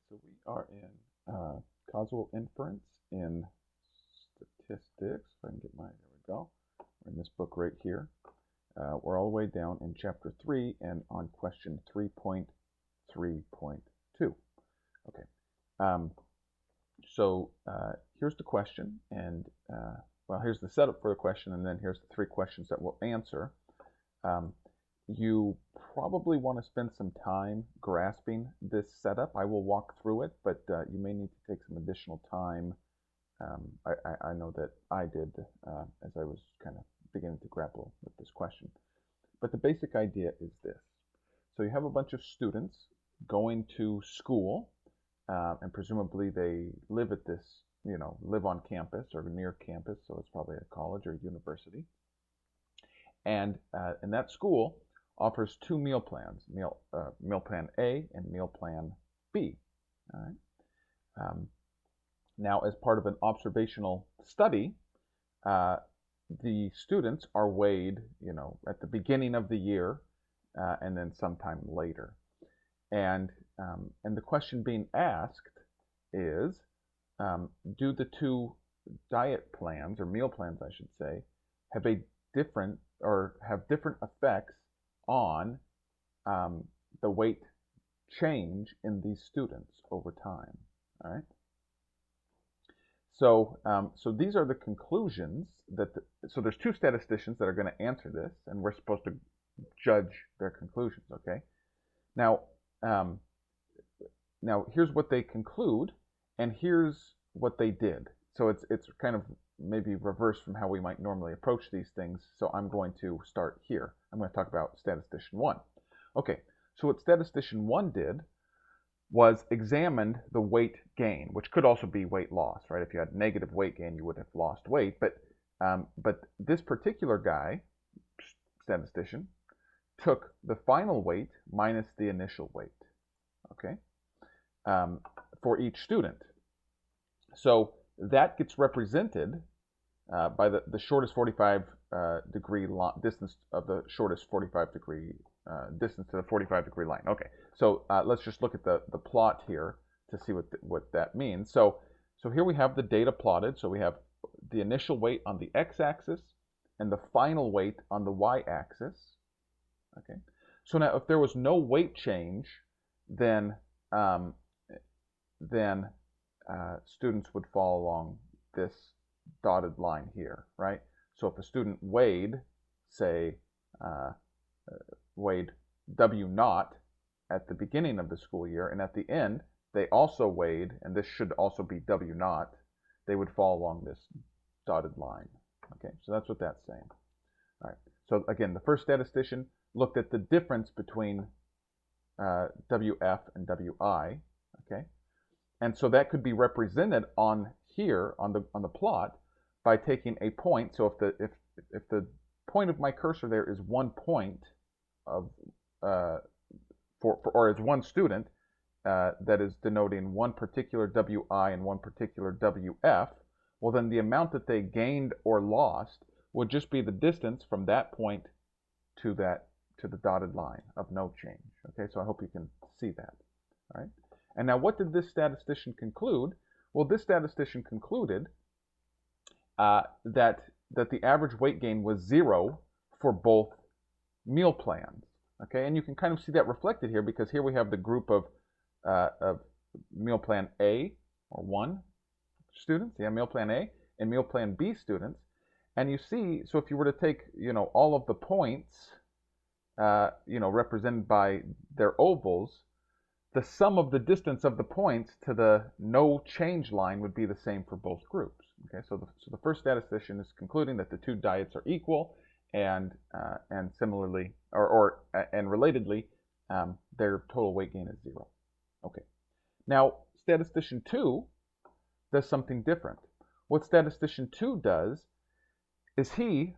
So we are in causal inference in statistics. If I can get there we go. We're in this book right here. We're all the way down in chapter 3 and on question 3.3.2. Okay. So here's the question, and well, here's the setup for the question, and then here's the 3 questions that we'll answer. You probably want to spend some time grasping this setup. I will walk through it, but you may need to take some additional time. I know that I did as I was kind of beginning to grapple with this question. But the basic idea is this. So you have a bunch of students going to school, and presumably they live at this, live on campus or near campus, so it's probably a college or university. And that school offers 2 meal plans, meal plan A and meal plan B. All right. Now, as part of an observational study, the students are weighed, at the beginning of the year and then sometime later. And the question being asked is, do the 2 diet plans, or meal plans, I should say, have different effects on the weight change in these students over time? All right. So, so these are the conclusions so there's 2 statisticians that are going to answer this, and we're supposed to judge their conclusions. Okay. Now, here's what they conclude, and here's what they did. So it's kind of maybe reversed from how we might normally approach these things. So I'm going to start here. I'm going to talk about statistician 1. Okay, so what statistician 1 did was examined the weight gain, which could also be weight loss, right? If you had negative weight gain, you would have lost weight. But this particular guy, statistician, took the final weight minus the initial weight, okay, for each student. So that gets represented by the shortest 45 degree distance of the shortest 45 degree distance to the 45 degree line. Okay, so let's just look at the plot here to see what that means. So here we have the data plotted. So we have the initial weight on the x-axis and the final weight on the y-axis. Okay, so now if there was no weight change, then students would fall along this dotted line here, right? So if a student weighed, say, weighed W naught at the beginning of the school year, and at the end they also weighed, and this should also be W naught, they would fall along this dotted line. Okay, so that's what that's saying. All right. So again, the first statistician looked at the difference between WF and WI. Okay, and so that could be represented on here on the plot by taking a point. So if the point of my cursor there is 1 point of or is 1 student, that is denoting one particular WI and one particular WF, well then the amount that they gained or lost would just be the distance from that point to the dotted line of no change. Okay, so I hope you can see that. All right. And now what did this statistician conclude? Well, this statistician concluded that the average weight gain was 0 for both meal plans. Okay, and you can kind of see that reflected here, because here we have the group of meal plan A, or 1 students, yeah, meal plan A, and meal plan B students. And you see, so if you were to take, all of the points, represented by their ovals, the sum of the distance of the points to the no change line would be the same for both groups. Okay, so the first statistician is concluding that the 2 diets are equal, and similarly, and relatedly, their total weight gain is 0. Okay. Now, statistician 2 does something different. What statistician 2 does is he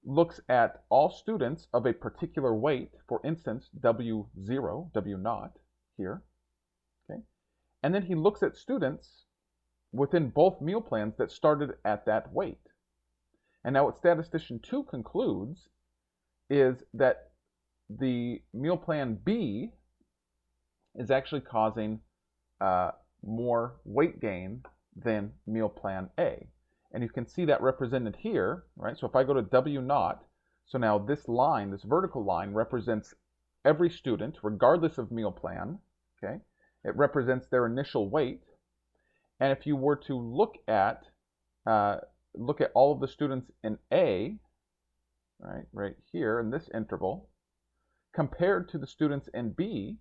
looks at all students of a particular weight, for instance, W0, W naught here, okay, and then he looks at students within both meal plans that started at that weight. And now what statistician 2 concludes is that the meal plan B is actually causing more weight gain than meal plan A. And you can see that represented here, right? So if I go to W naught, so now this line, this vertical line, represents every student, regardless of meal plan, okay? It represents their initial weight. And if you were to look at all of the students in A, right here in this interval, compared to the students in B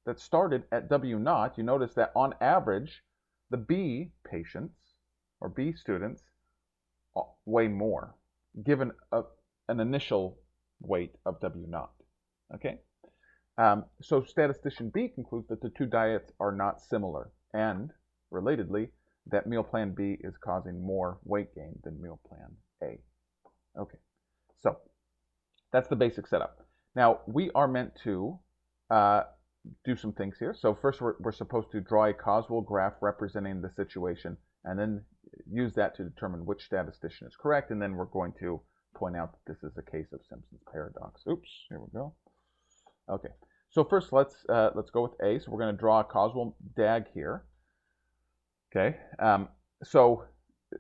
that started at W naught, you notice that on average, the B patients, or B students, weigh more, given an initial weight of W naught, okay? So statistician B concludes that the two diets are not similar, and, relatedly, that meal plan B is causing more weight gain than meal plan A. Okay, so that's the basic setup. Now, we are meant to do some things here. So first, we're supposed to draw a causal graph representing the situation, and then use that to determine which statistician is correct, and then we're going to point out that this is a case of Simpson's paradox. Oops, here we go. Okay, so first let's go with A. So we're going to draw a causal DAG here. Okay, so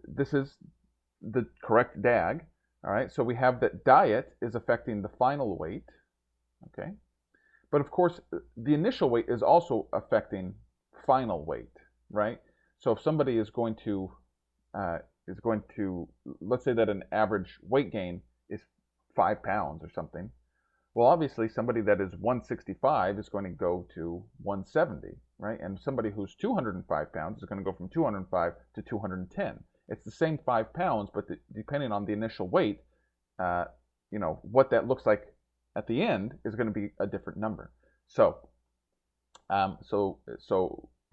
this is the correct DAG. All right, so we have that diet is affecting the final weight. Okay, but of course the initial weight is also affecting final weight, right? So if somebody is going to let's say that an average weight gain is 5 pounds or something. Well, obviously somebody that is 165 is going to go to 170, right? And somebody who's 205 pounds is going to go from 205 to 210. It's the same 5 pounds, but depending on the initial weight, you know, what that looks like at the end is going to be a different number. So, so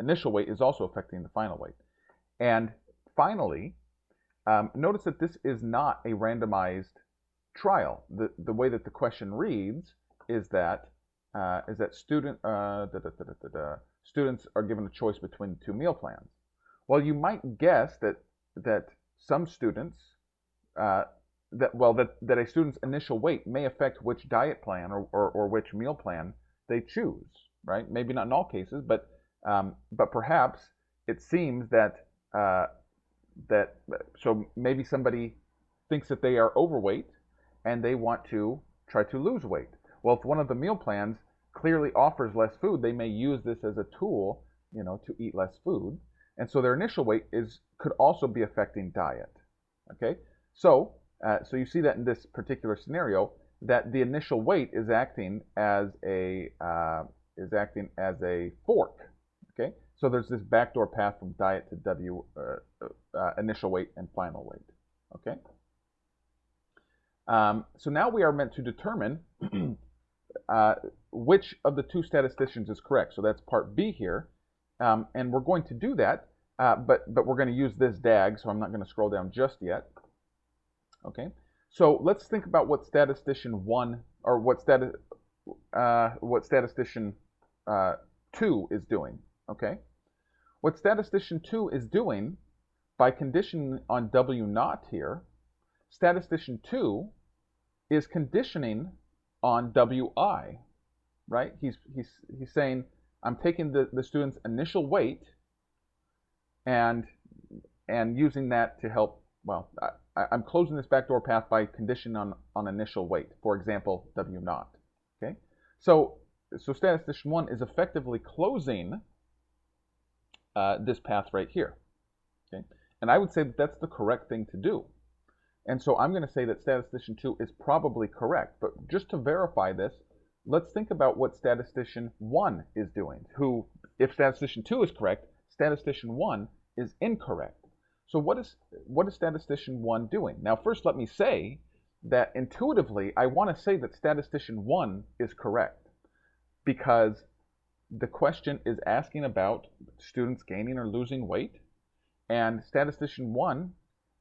initial weight is also affecting the final weight. And finally, notice that this is not a randomized trial. The way that the question reads is that students are given a choice between two meal plans. Well, you might guess that some students that a student's initial weight may affect which diet plan or which meal plan they choose, right? Maybe not in all cases, but perhaps it seems that so maybe somebody thinks that they are overweight and they want to try to lose weight. Well, if one of the meal plans clearly offers less food, they may use this as a tool, you know, to eat less food. And so their initial weight could also be affecting diet. Okay, so you see that in this particular scenario, that the initial weight is acting as a fork. Okay, so there's this backdoor path from diet to W, initial weight and final weight. Okay. So now we are meant to determine which of the two statisticians is correct. So that's part B here, and we're going to do that, but we're going to use this DAG, so I'm not going to scroll down just yet. Okay, so let's think about what statistician 1 or what statistician 2 is doing. Okay, what statistician 2 is doing by conditioning on W naught here, statistician 2 is conditioning on WI, right? He's saying, I'm taking the student's initial weight and using that to help, well, I'm closing this backdoor path by conditioning on initial weight, for example, W naught, okay? So statistician 1 is effectively closing this path right here, okay? And I would say that that's the correct thing to do. And so I'm going to say that statistician 2 is probably correct. But just to verify this, let's think about what statistician 1 is doing, who, if statistician 2 is correct, statistician 1 is incorrect. So what is statistician 1 doing? Now, first let me say that intuitively, I want to say that statistician 1 is correct, because the question is asking about students gaining or losing weight, and statistician 1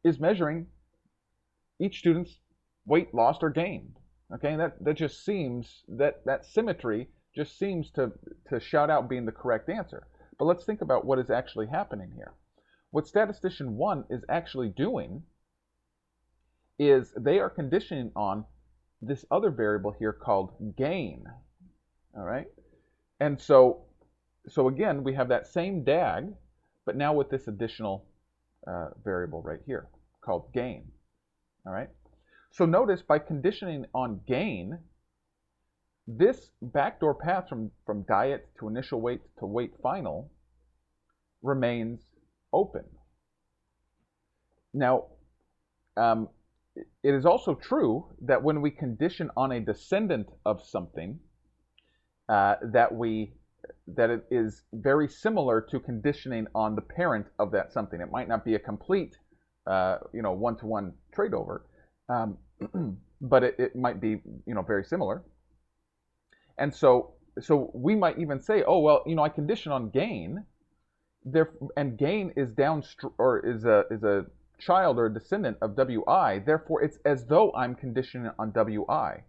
is measuring each student's weight lost or gained. Okay, that just seems, that symmetry just seems to shout out being the correct answer. But let's think about what is actually happening here. What statistician 1 is actually doing is they are conditioning on this other variable here called gain. All right, and so so again, we have that same DAG, but now with this additional variable right here called gain. All right. So notice by conditioning on gain, this backdoor path from diet to initial weight to weight final remains open. Now, it is also true that when we condition on a descendant of something, that it is very similar to conditioning on the parent of that something. It might not be a complete, one-to-one trade over, but it might be, very similar. And so we might even say, oh well, I condition on gain, and gain is is a child or a descendant of Wi. Therefore, it's as though I'm conditioning on Wi.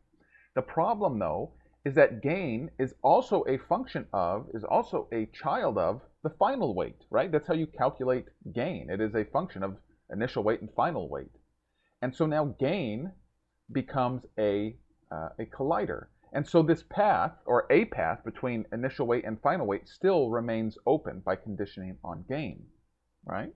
The problem, though, is that gain is also a function of, is also a child of the final weight, right? That's how you calculate gain. It is a function of initial weight and final weight. And so now gain becomes a collider. And so this path, or a path between initial weight and final weight, still remains open by conditioning on gain, right?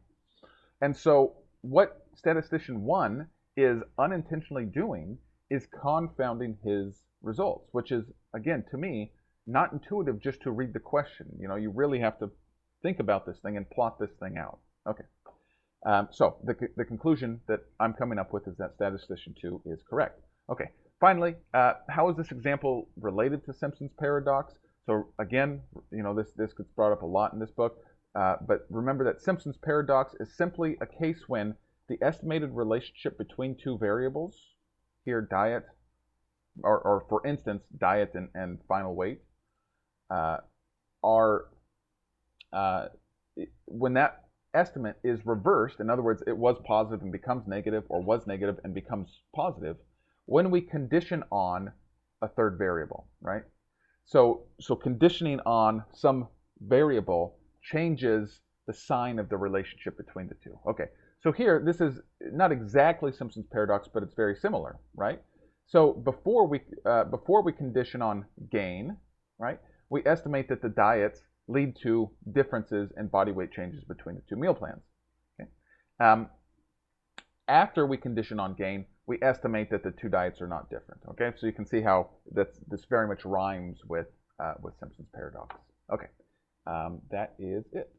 And so what statistician 1 is unintentionally doing is confounding his results, which is, again, to me, not intuitive just to read the question. You really have to think about this thing and plot this thing out. Okay. So the conclusion that I'm coming up with is that statistician 2 is correct. Okay. Finally, how is this example related to Simpson's paradox? So again, this gets brought up a lot in this book, but remember that Simpson's paradox is simply a case when the estimated relationship between two variables, here diet, or for instance, diet and final weight, when that estimate is reversed, in other words, it was positive and becomes negative, or was negative and becomes positive, when we condition on a third variable, right? So conditioning on some variable changes the sign of the relationship between the two. Okay, so here, this is not exactly Simpson's paradox, but it's very similar, right? So before we condition on gain, right, we estimate that the diets lead to differences in body weight changes between the two meal plans. Okay? After we condition on gain, we estimate that the two diets are not different. Okay, so you can see how this very much rhymes with Simpson's paradox. Okay, that is it.